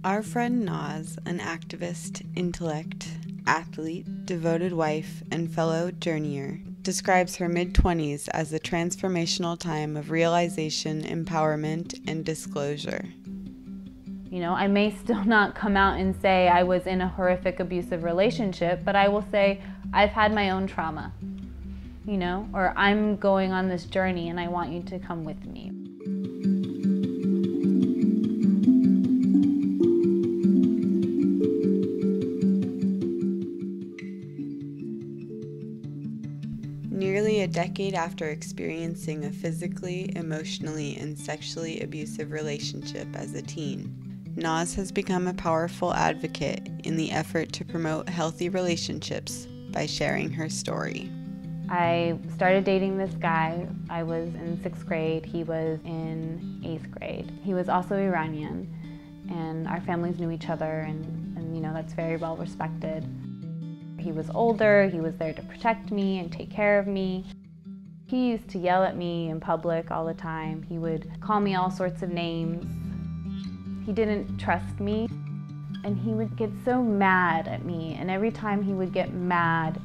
Our friend Nawz, an activist, intellect, athlete, devoted wife, and fellow journeyer, describes her mid-20s as a transformational time of realization, empowerment, and disclosure. You know, I may still not come out and say I was in a horrific abusive relationship, but I will say I've had my own trauma, you know, or I'm going on this journey and I want you to come with me. Nearly a decade after experiencing a physically, emotionally, and sexually abusive relationship as a teen, Nawz has become a powerful advocate in the effort to promote healthy relationships by sharing her story. I started dating this guy. I was in 6th grade. He was in 8th grade. He was also Iranian, and our families knew each other, and you know, that's very well respected. He was older, he was there to protect me and take care of me. He used to yell at me in public all the time. He would call me all sorts of names. He didn't trust me, and he would get so mad at me, and every time he would get mad,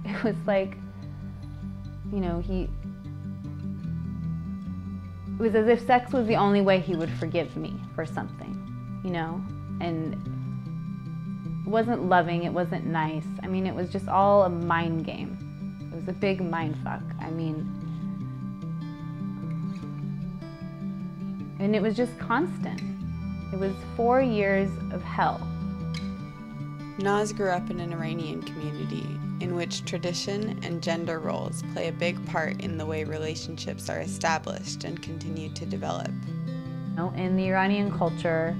it was like, you know, it was as if sex was the only way he would forgive me for something, you know, and it wasn't loving, it wasn't nice. I mean, it was just all a mind game. It was a big mind fuck. I mean, and it was just constant. It was 4 years of hell. Nawz grew up in an Iranian community in which tradition and gender roles play a big part in the way relationships are established and continue to develop. You know, in the Iranian culture,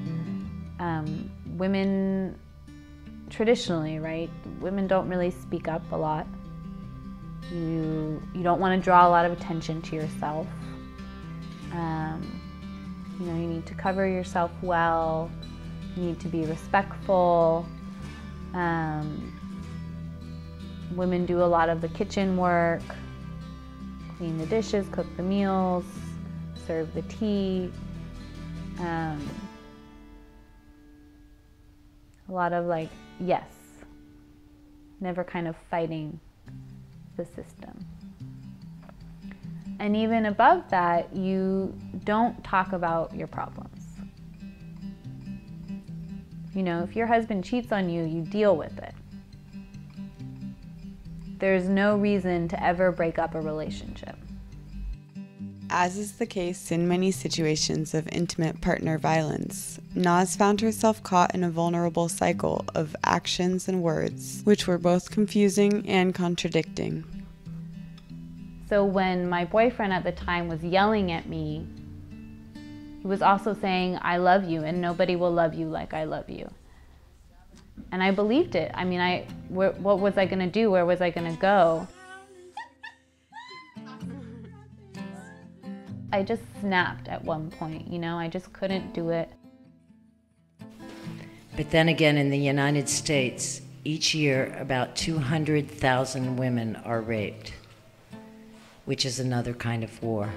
women traditionally, right, women don't really speak up a lot. You don't want to draw a lot of attention to yourself. You know, you need to cover yourself well. You need to be respectful. Women do a lot of the kitchen work, clean the dishes, cook the meals, serve the tea. A lot of like, yes, never kind of fighting the system. And even above that, you don't talk about your problems. You know, if your husband cheats on you, you deal with it. There's no reason to ever break up a relationship. As is the case in many situations of intimate partner violence, Nawz found herself caught in a vulnerable cycle of actions and words, which were both confusing and contradicting. So when my boyfriend at the time was yelling at me, he was also saying, I love you and nobody will love you like I love you. And I believed it. I mean, what was I gonna do? Where was I gonna go? I just snapped at one point, you know, I just couldn't do it. But then again, in the United States, each year about 200,000 women are raped, which is another kind of war.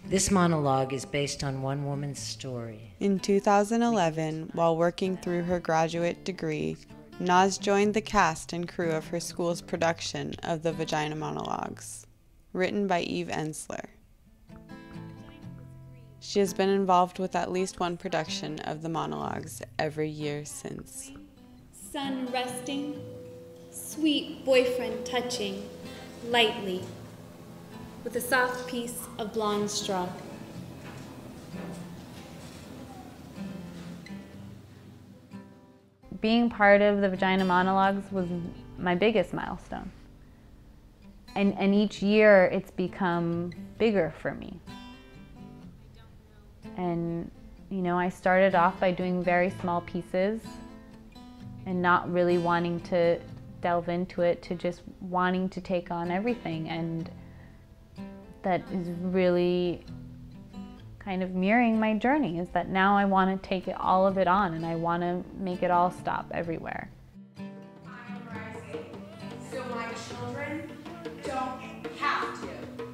This monologue is based on one woman's story. In 2011, while working through her graduate degree, Nawz joined the cast and crew of her school's production of the Vagina Monologues, written by Eve Ensler. She has been involved with at least one production of the monologues every year since. Sun resting, sweet boyfriend touching, lightly, with a soft piece of blonde straw. Being part of the Vagina Monologues was my biggest milestone. And each year it's become bigger for me. And, you know, I started off by doing very small pieces and not really wanting to delve into it, to just wanting to take on everything. And that is really kind of mirroring my journey, is that now I want to take all of it on and I want to make it all stop everywhere. I'm rising, so my children don't have to.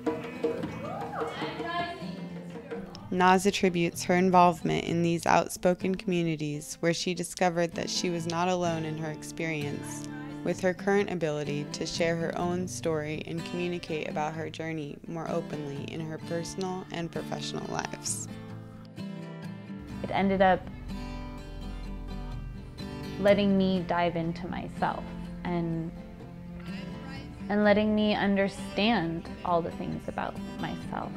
I'm rising because we're all Nawz attributes her involvement in these outspoken communities where she discovered that she was not alone in her experience, with her current ability to share her own story and communicate about her journey more openly in her personal and professional lives. It ended up letting me dive into myself and letting me understand all the things about myself.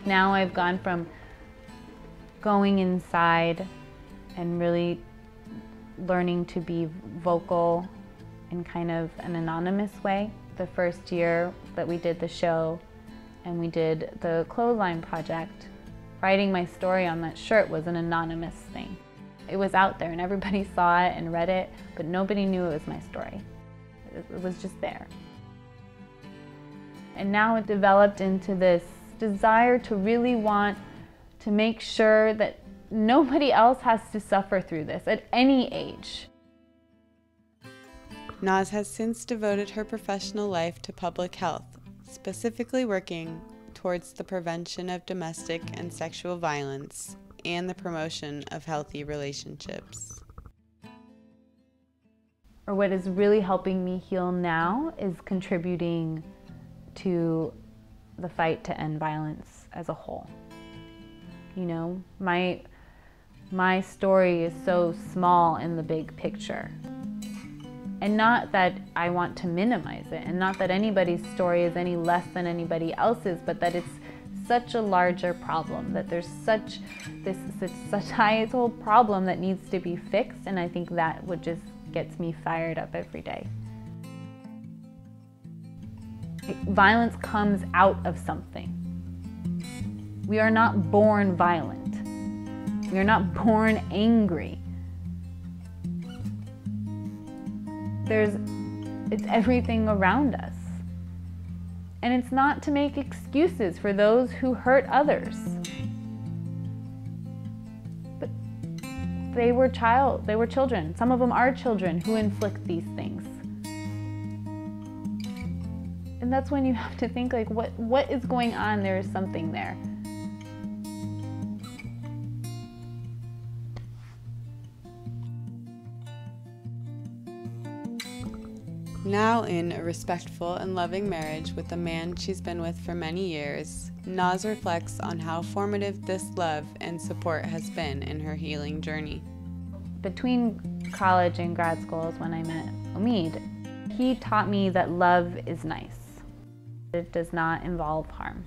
Now I've gone from going inside and really learning to be vocal in kind of an anonymous way. The first year that we did the show and we did the clothesline project, writing my story on that shirt was an anonymous thing. It was out there and everybody saw it and read it, but nobody knew it was my story. It was just there. And now it developed into this desire to really want to make sure that nobody else has to suffer through this at any age. Nawz has since devoted her professional life to public health, specifically working towards the prevention of domestic and sexual violence and the promotion of healthy relationships. Or what is really helping me heal now is contributing to the fight to end violence as a whole. You know, my story is so small in the big picture. And not that I want to minimize it, and not that anybody's story is any less than anybody else's, but that it's such a larger problem, that there's such societal problem that needs to be fixed, and I think that would just gets me fired up every day. Violence comes out of something. We are not born violent. We are not born angry. It's everything around us. And it's not to make excuses for those who hurt others. But they were children. Some of them are children who inflict these things. And that's when you have to think, like, what is going on? There is something there. Now in a respectful and loving marriage with a man she's been with for many years, Nawz reflects on how formative this love and support has been in her healing journey. Between college and grad school is when I met Omid. He taught me that love is nice. It does not involve harm.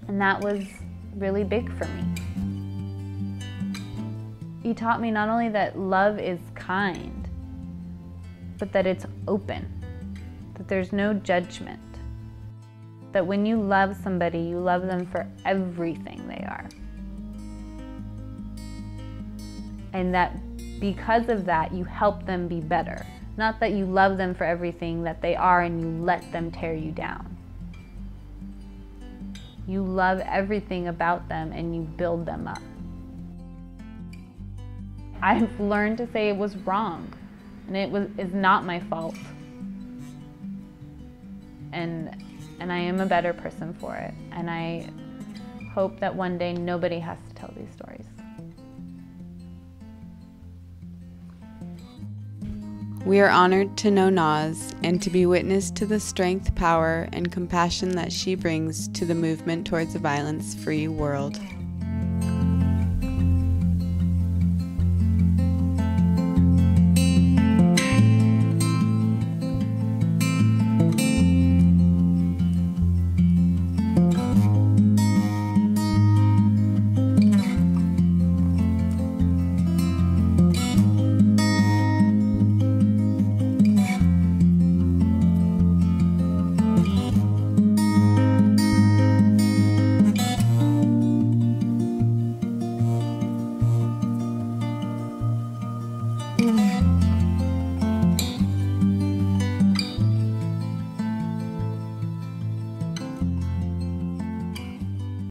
And that was really big for me. He taught me not only that love is kind, but that it's open, that there's no judgment, that when you love somebody, you love them for everything they are. And that because of that, you help them be better. Not that you love them for everything that they are and you let them tear you down. You love everything about them and you build them up. I've learned to say it was wrong. And is not my fault. And I am a better person for it. And I hope that one day nobody has to tell these stories. We are honored to know Nawz and to be witness to the strength, power, and compassion that she brings to the movement towards a violence-free world.